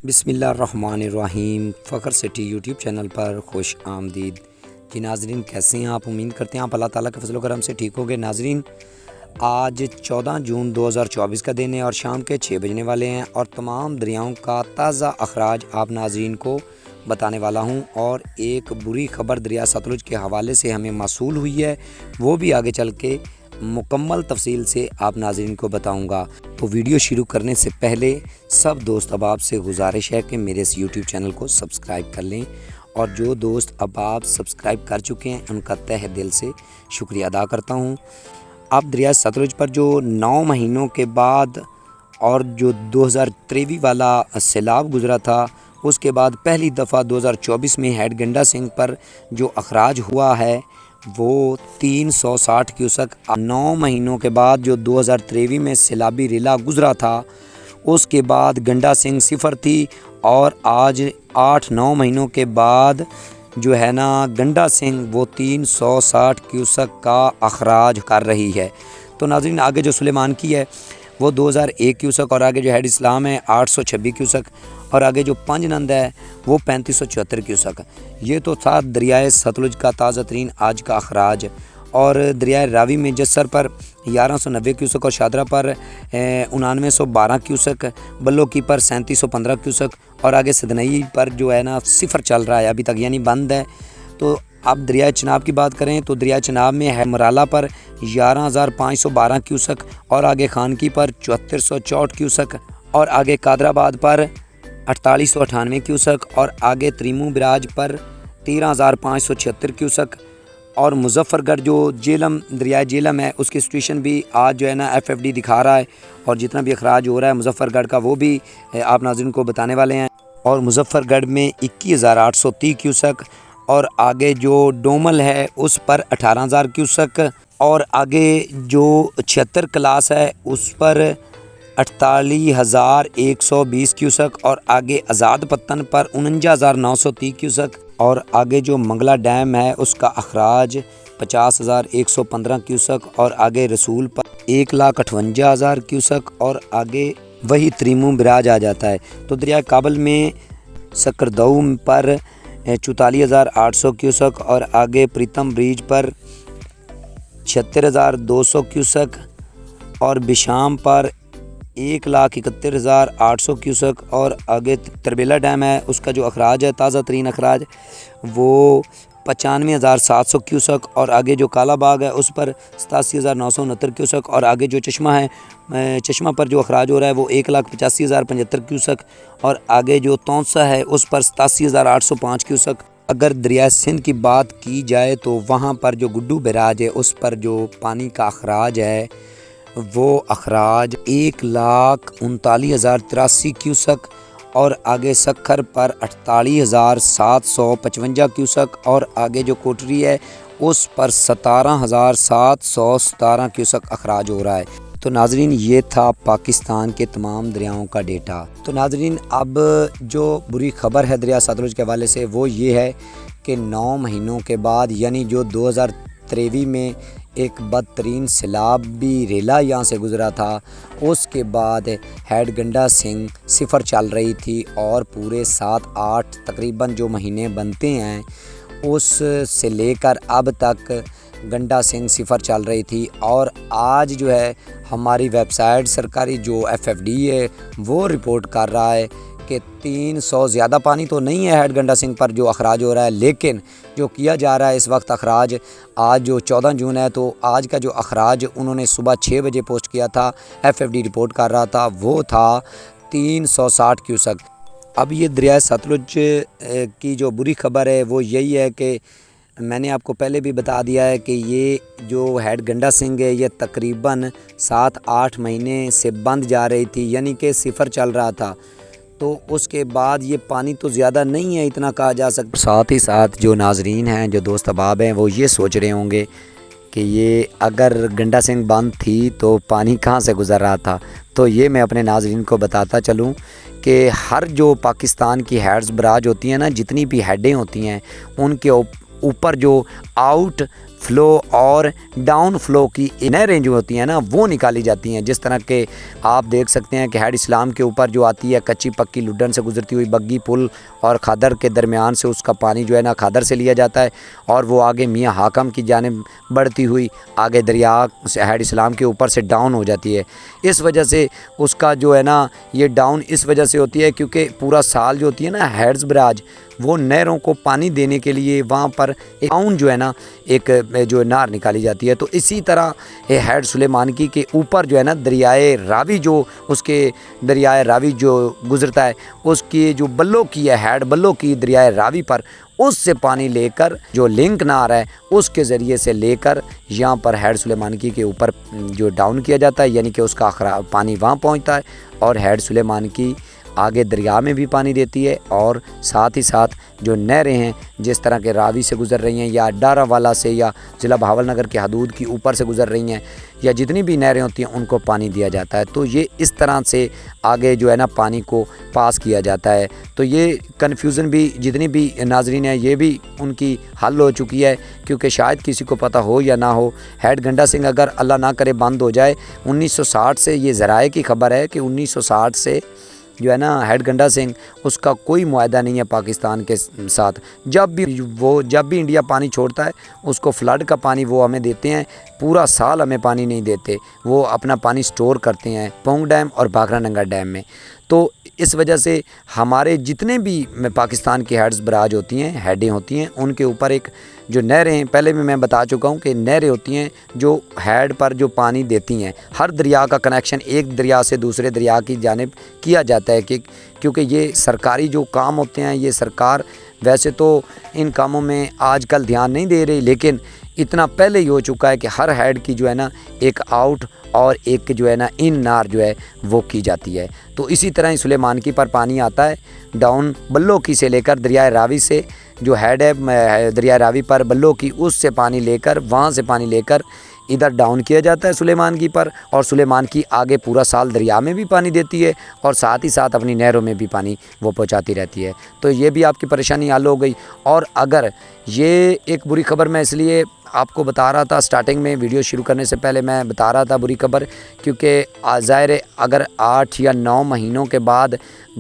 بسم اللہ الرحمن الرحیم۔ فخر سٹی یوٹیوب چینل پر خوش آمدید جی ناظرین، کیسے ہیں آپ؟ امید کرتے ہیں آپ اللہ تعالیٰ کے فضل و کرم سے ٹھیک ہوگے۔ ناظرین، آج 14 جون 2024 کا دن ہے اور شام کے 6 بجنے والے ہیں اور تمام دریاؤں کا تازہ اخراج آپ ناظرین کو بتانے والا ہوں، اور ایک بری خبر دریا ستلج کے حوالے سے ہمیں موصول ہوئی ہے، وہ بھی آگے چل کے مکمل تفصیل سے آپ ناظرین کو بتاؤں گا۔ تو ویڈیو شروع کرنے سے پہلے سب دوست احباب سے گزارش ہے کہ میرے اس یوٹیوب چینل کو سبسکرائب کر لیں، اور جو دوست احباب سبسکرائب کر چکے ہیں ان کا تہہ دل سے شکریہ ادا کرتا ہوں۔ اب دریا ستلج پر جو 9 مہینوں کے بعد اور جو 2023 والا سیلاب گزرا تھا، اس کے بعد پہلی دفعہ 2024 میں ہیڈ گنڈا سنگھ پر جو اخراج ہوا ہے وہ 360 کیوسک۔ 9 مہینوں کے بعد جو 2023 میں سیلابی ریلا گزرا تھا، اس کے بعد گنڈا سنگھ صفر تھی، اور آج 8-9 مہینوں کے بعد جو ہے نا گنڈا سنگھ وہ 360 کیوسک کا اخراج کر رہی ہے۔ تو ناظرین، آگے جو سلیمان کی ہے وہ 2001 کیوسک، اور آگے جو ہیڈ اسلام ہے 826 کیوسک، اور آگے جو پنج نند ہے وہ 3574 کیوسک۔ یہ تو تھا دریائے ستلج کا تازہ ترین آج کا اخراج۔ اور دریائے راوی میں جسر پر 1190 کیوسک اور شادرہ پر 9912 کیوسک، بلو کی پر 3715 کیوسک، اور آگے سدنئی پر جو ہے نا صفر چل رہا ہے ابھی تک، یعنی بند ہے۔ تو اب دریائے چناب کی بات کریں تو دریائے چناب میں ہے مرالہ پر 11512 کیوسک، اور آگے خانکی پر 7464 کیوسک، اور آگے قادر آباد پر 4898 کیوسک، اور آگے تریمو براج پر 13576 کیوسک، اور مظفر گڑھ جو جیلم دریائے جیلم ہے اس کی سچویشن بھی آج جو ہے نا FFD دکھا رہا ہے، اور جتنا بھی اخراج ہو رہا ہے مظفر گڑھ کا وہ بھی آپ ناظرین کو بتانے والے ہیں۔ اور مظفر گڑھ میں 21830 کیوسک، اور آگے جو ڈومل ہے اس پر 18000 کیوسک، اور آگے جو 76 کلاس ہے اس پر 48120 کیوسک، اور آگے آزاد پتن پر 49930 کیوسک، اور آگے جو منگلہ ڈیم ہے اس کا اخراج 50115 کیوسک، اور آگے رسول پر 1,58,000 کیوسک، اور آگے وہی تریمو براج آ جاتا ہے۔ تو دریائے کابل میں سکردو پر 44800 کیوسک، اور آگے پریتم بریج پر 76200 کیوسک، اور بشام پر 1,71,800 کیوسک، اور آگے تربیلا ڈیم ہے اس کا جو اخراج ہے تازہ ترین اخراج وہ 95,700 کیوسک، اور آگے جو کالا باغ ہے اس پر 87,969 کیوسک، اور آگے جو چشمہ ہے چشمہ پر جو اخراج ہو رہا ہے وہ 1,85,075 کیوسک، اور آگے جو تونسا ہے اس پر 87,805 کیوسک۔ اگر دریائے سندھ کی بات کی جائے تو وہاں پر جو گڈو بیراج ہے اس پر جو پانی کا اخراج ہے وہ اخراج 1,39,083 کیوسک، اور آگے سکھر پر 48,755 کیوسک، اور آگے جو کوٹری ہے اس پر 17,717 کیوسک اخراج ہو رہا ہے۔ تو ناظرین، یہ تھا پاکستان کے تمام دریاؤں کا ڈیٹا۔ تو ناظرین، اب جو بری خبر ہے دریا ستلج کے حوالے سے وہ یہ ہے کہ 9 مہینوں کے بعد، یعنی جو 2023 میں ایک بدترین سیلابی ریلا یہاں سے گزرا تھا، اس کے بعد ہیڈ گنڈا سنگھ صفر چل رہی تھی، اور پورے 7-8 تقریباً جو مہینے بنتے ہیں اس سے لے کر اب تک گنڈا سنگھ صفر چل رہی تھی۔ اور آج جو ہے ہماری ویب سائٹ سرکاری جو FFD ہے وہ رپورٹ کر رہا ہے کہ 300 زیادہ پانی تو نہیں ہے ہیڈ گنڈا سنگھ پر جو اخراج ہو رہا ہے، لیکن جو کیا جا رہا ہے اس وقت اخراج، آج جو 14 جون ہے تو آج کا جو اخراج انہوں نے صبح 6 بجے پوسٹ کیا تھا، FFD رپورٹ کر رہا تھا، وہ تھا 360 کیوسک۔ اب یہ دریائے ستلج کی جو بری خبر ہے وہ یہی ہے کہ میں نے آپ کو پہلے بھی بتا دیا ہے کہ یہ جو ہیڈ گنڈا سنگھ ہے یہ تقریباً 7-8 مہینے سے بند جا رہی تھی، یعنی کہ صفر چل رہا تھا۔ تو اس کے بعد یہ پانی تو زیادہ نہیں ہے اتنا کہا جا سکتا۔ ساتھ ہی ساتھ جو ناظرین ہیں، جو دوست احباب ہیں، وہ یہ سوچ رہے ہوں گے کہ یہ اگر گنڈا سنگھ بند تھی تو پانی کہاں سے گزر رہا تھا۔ تو یہ میں اپنے ناظرین کو بتاتا چلوں کہ ہر جو پاکستان کی ہیڈز براج ہوتی ہیں نا، جتنی بھی ہیڈیں ہوتی ہیں ان کے اوپر جو آؤٹ فلو اور ڈاؤن فلو کی نہریں جو ہوتی ہیں نا وہ نکالی جاتی ہیں. جس طرح کہ آپ دیکھ سکتے ہیں کہ ہیڈ اسلام کے اوپر جو آتی ہے کچی پکی لڈن سے گزرتی ہوئی بگی پل اور کھادر کے درمیان سے اس کا پانی جو ہے نا کھادر سے لیا جاتا ہے اور وہ آگے میاں حاکم کی جانب بڑھتی ہوئی آگے دریا سے ہیڈ اسلام کے اوپر سے ڈاؤن ہو جاتی ہے. اس وجہ سے اس کا جو ہے نا یہ ڈاؤن اس وجہ سے ہوتی ہے کیونکہ پورا سال جو ہوتی ہے نا ہیڈز براج وہ نہروں کو پانی دینے کے لیے وہاں پر ایک ڈاؤن جو ہے نا ایک جو نہر نکالی جاتی ہے. تو اسی طرح ہیڈ سلیمانکی کے اوپر جو ہے نا دریائے راوی جو اس کے دریائے راوی جو گزرتا ہے اس کی جو بلو کی ہے ہیڈ بلو کی دریائے راوی پر اس سے پانی لے کر جو لنک نہر ہے اس کے ذریعے سے لے کر یہاں پر ہیڈ سلیمانکی کے اوپر جو ڈاؤن کیا جاتا ہے یعنی کہ اس کا پانی وہاں پہنچتا ہے اور ہیڈ سلیمانکی آگے دریا میں بھی پانی دیتی ہے اور ساتھ ہی ساتھ جو نہریں ہیں جس طرح کے راوی سے گزر رہی ہیں یا ڈارا والا سے یا ضلع بہاول نگر کے حدود کی اوپر سے گزر رہی ہیں یا جتنی بھی نہریں ہوتی ہیں ان کو پانی دیا جاتا ہے. تو یہ اس طرح سے آگے جو ہے نا پانی کو پاس کیا جاتا ہے. تو یہ کنفیوژن بھی جتنی بھی ناظرین ہیں یہ بھی ان کی حل ہو چکی ہے کیونکہ شاید کسی کو پتہ ہو یا نہ ہو ہیڈ گنڈا سنگھ اگر اللہ نہ کرے بند ہو جائے 1960 سے یہ ذرائع کی خبر ہے کہ 1960 سے جو ہے نا ہیڈ گنڈا سنگھ اس کا کوئی معاہدہ نہیں ہے پاکستان کے ساتھ. جب بھی انڈیا پانی چھوڑتا ہے اس کو فلڈ کا پانی وہ ہمیں دیتے ہیں, پورا سال ہمیں پانی نہیں دیتے, وہ اپنا پانی سٹور کرتے ہیں پونگ ڈیم اور بھاکرا ننگا ڈیم میں. تو اس وجہ سے ہمارے جتنے بھی پاکستان کی ہیڈز براج ہوتی ہیں ہیڈیں ہوتی ہیں ان کے اوپر ایک جو نہریں پہلے میں بتا چکا ہوں کہ نہریں ہوتی ہیں جو ہیڈ پر جو پانی دیتی ہیں. ہر دریا کا کنیکشن ایک دریا سے دوسرے دریا کی جانب کیا جاتا ہے کیونکہ یہ سرکاری جو کام ہوتے ہیں یہ سرکار ویسے تو ان کاموں میں آج کل دھیان نہیں دے رہی لیکن اتنا پہلے ہی ہو چکا ہے کہ ہر ہیڈ کی جو ہے نا ایک آؤٹ اور ایک جو ہے نا ان نار جو ہے وہ کی جاتی ہے. تو اسی طرح ہی سلیمانکی پر پانی آتا ہے ڈاؤن بلو کی سے لے کر دریائے راوی سے جو ہیڈ ہے دریائے راوی پر بلو کی اس سے پانی لے کر وہاں سے پانی لے کر ادھر ڈاؤن کیا جاتا ہے سلیمانکی پر اور سلیمانکی آگے پورا سال دریا میں بھی پانی دیتی ہے اور ساتھ ہی ساتھ اپنی نہروں میں بھی پانی وہ پہنچاتی رہتی ہے. تو یہ بھی آپ کی پریشانی حل ہو گئی. اور اگر یہ ایک بری خبر میں اس لیے آپ کو بتا رہا تھا اسٹارٹنگ میں ویڈیو شروع کرنے سے پہلے میں بتا رہا تھا بری خبر کیونکہ ظاہر اگر 8 یا 9 مہینوں کے بعد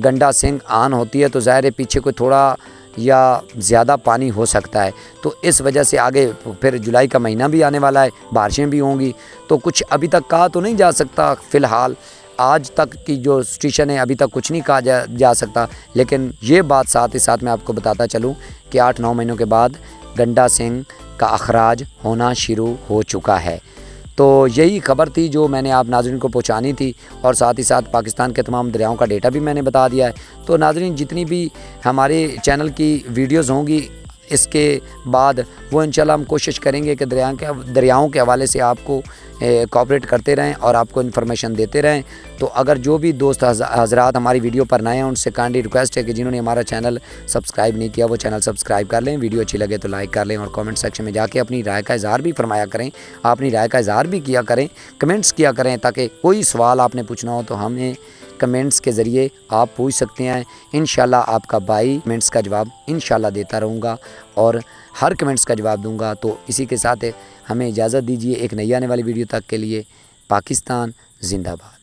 گنڈا سنگھ آن ہوتی ہے تو ظاہر پیچھے کوئی تھوڑا یا زیادہ پانی ہو سکتا ہے. تو اس وجہ سے آگے پھر جولائی کا مہینہ بھی آنے والا ہے, بارشیں بھی ہوں گی تو کچھ ابھی تک کہا تو نہیں جا سکتا. فی الحال آج تک کی جو سچویشن ہے ابھی تک کچھ نہیں کہا جا سکتا لیکن یہ بات ساتھ ہی ساتھ میں آپ کو بتاتا چلوں کہ 8-9 مہینوں کے بعد گنڈا سنگھ کا اخراج ہونا شروع ہو چکا ہے. تو یہی خبر تھی جو میں نے آپ ناظرین کو پہنچانی تھی اور ساتھ ہی ساتھ پاکستان کے تمام دریاؤں کا ڈیٹا بھی میں نے بتا دیا ہے. تو ناظرین جتنی بھی ہمارے چینل کی ویڈیوز ہوں گی اس کے بعد وہ انشاءاللہ ہم کوشش کریں گے کہ دریاؤں کے حوالے سے آپ کو کوآپریٹ کرتے رہیں اور آپ کو انفارمیشن دیتے رہیں. تو اگر جو بھی دوست حضرات ہماری ویڈیو پر نئے ہیں ان سے کائنڈلی ریکویسٹ ہے کہ جنہوں نے ہمارا چینل سبسکرائب نہیں کیا وہ چینل سبسکرائب کر لیں, ویڈیو اچھی لگے تو لائک کر لیں اور کامنٹ سیکشن میں جا کے اپنی رائے کا اظہار بھی فرمایا کریں. آپ اپنی رائے کا اظہار بھی کیا کریں, کمنٹس کیا کریں تاکہ کوئی سوال آپ نے پوچھنا ہو تو ہمیں کمنٹس کے ذریعے آپ پوچھ سکتے ہیں. انشاءاللہ آپ کا بھائی کمنٹس کا جواب انشاءاللہ دیتا رہوں گا اور ہر کمنٹس کا جواب دوں گا. تو اسی کے ساتھ ہمیں اجازت دیجیے ایک نئی آنے والی ویڈیو تک کے لیے. پاکستان زندہ باد.